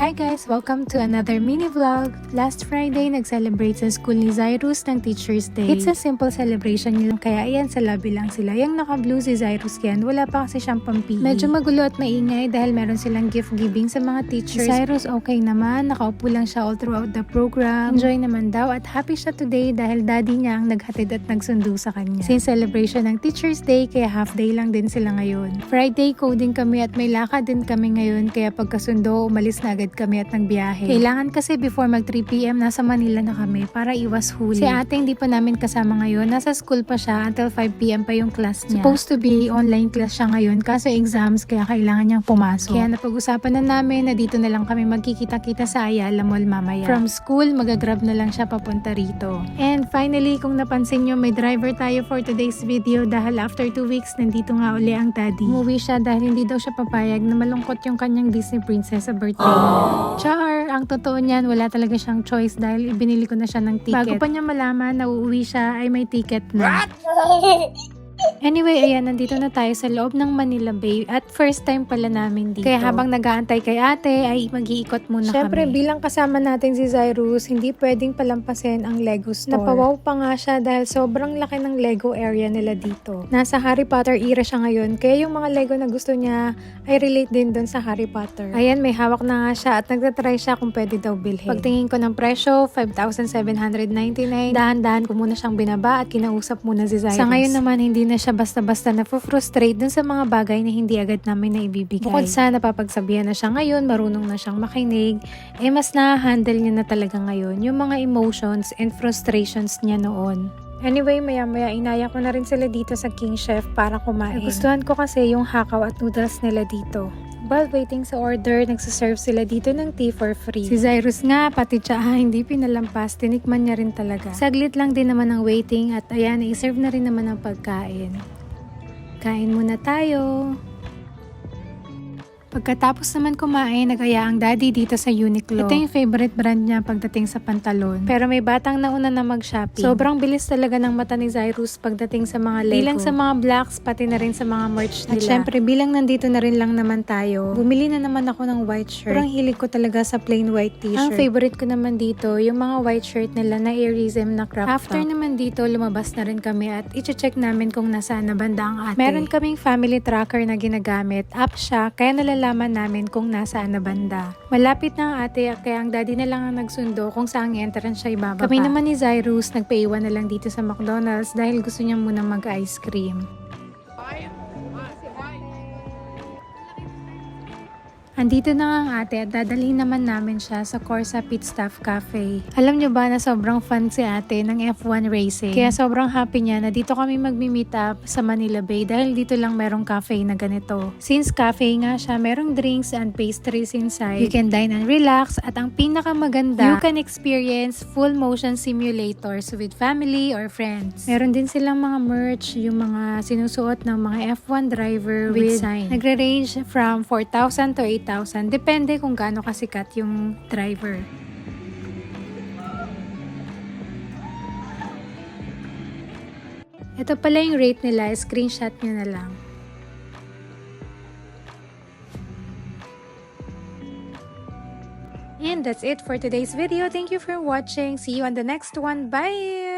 Hi guys! Welcome to another mini vlog. Last Friday, nag-celebrate sa school ni Zyrus ng Teacher's Day. It's a simple celebration yun, kaya ayan sa lobby lang sila. Yung naka-blue si Zyrus yan, wala pa kasi siyang pampi. Medyo magulo at maingay dahil meron silang gift giving sa mga teachers. Si Zyrus okay naman, nakaupo lang siya all throughout the program. Enjoy naman daw at happy siya today dahil daddy niya ang naghatid at nagsundo sa kanya. Since celebration ng Teacher's Day, kaya half day lang din sila ngayon. Friday, coding kami at may lakad din kami ngayon, kaya pagkasundo, umalis na agad kami at nagbiyahe. Kailangan kasi before mag 3 PM nasa Manila na kami para iwas huli. Si ate hindi pa namin kasama ngayon, nasa school pa siya until 5 PM pa yung class niya. Supposed to be online class siya ngayon kaso exams kaya kailangan niyang pumasok. Kaya napag-usapan na namin na dito na lang kami magkikita-kita sa Ayala Mall mamaya. From school, magagrab na lang siya papunta rito. And finally, kung napansin nyo, may driver tayo for today's video dahil after 2 weeks, nandito nga uli ang daddy. Umuwi siya dahil hindi daw siya papayag na malungkot yung kanyang Disney princess sa birthday. Char! Ang totoo niyan, wala talaga siyang choice dahil ibinili ko na siya ng ticket. Bago pa niya malaman na uuwi siya ay may ticket na. Anyway, ayan, nandito na tayo sa loob ng Manila Bay at first time pala namin dito. Kaya habang nag-aantay kay ate, ay mag-iikot muna Siyempre, kami. Bilang kasama natin si Zyrus, hindi pwedeng palampasin ang Lego store. Napawaw pa nga siya dahil sobrang laki ng Lego area nila dito. Nasa Harry Potter era siya ngayon, kaya yung mga Lego na gusto niya ay relate din dun sa Harry Potter. Ayan, may hawak na nga siya at nagtatry siya kung pwede daw bilhin. Pagtingin ko ng presyo, 5,799. Dahan-dahan ko muna siyang binaba at kinausap muna si Zyrus. Sa ngayon naman, hindi na siya basta-basta na frustrate dun sa mga bagay na hindi agad namin na ibibigay. Bukod sa napapagsabihan na siya ngayon, marunong na siyang makinig, mas na-handle niya na talaga ngayon yung mga emotions and frustrations niya noon. Anyway, maya-maya inaya ko na rin sila dito sa King Chef para kumain. Nagustuhan ko kasi yung hakaw at noodles nila dito. While waiting sa order, nagsaserve sila dito ng tea for free. Si Zyrus nga, pati tsaa, hindi pinalampas, tinikman niya rin talaga. Saglit lang din naman ang waiting at ayan, i-serve na rin naman ang pagkain. Kain muna tayo. Pagkatapos naman kumain, nag-aya ang daddy dito sa Uniqlo. Ito yung favorite brand niya pagdating sa pantalon. Pero may batang nauna na mag-shopping. Sobrang bilis talaga ng mata ni Zyrus pagdating sa mga Lego. Bilang sa mga blocks, pati na rin sa mga merch nila. At syempre, bilang nandito na rin lang naman tayo, bumili na naman ako ng white shirt. Parang hilig ko talaga sa plain white t-shirt. Ang favorite ko naman dito, yung mga white shirt nila na airism na crop top. After naman dito, lumabas na rin kami at i-check namin kung nasaan na banda ang ate. Meron kaming family tracker na ginagamit. App siya, kaya nalalaman namin kung nasaan na banda. Malapit na ang ate, kaya ang daddy na lang ang nagsundo kung saan entrance siya ibababa. Kami naman ni Zyrus, nagpaiwan na lang dito sa McDonald's dahil gusto niya muna mag-ice cream. Andito na nga ang ate at dadalhin naman namin siya sa Corsa Pit Stop Cafe. Alam nyo ba na sobrang fan si ate ng F1 racing? Kaya sobrang happy niya na dito kami magmi-meet up sa Manila Bay dahil dito lang merong cafe na ganito. Since cafe nga siya, merong drinks and pastries inside. You can dine and relax at ang pinakamaganda, you can experience full motion simulators with family or friends. Meron din silang mga merch, yung mga sinusuot ng mga F1 driver with sign. Nagre-range from 4,000 to 8,000. Depende kung gaano kasikat yung driver. Ito pala yung rate nila, screenshot nyo na lang. And that's it for today's video. Thank you for watching. See you on the next one. Bye!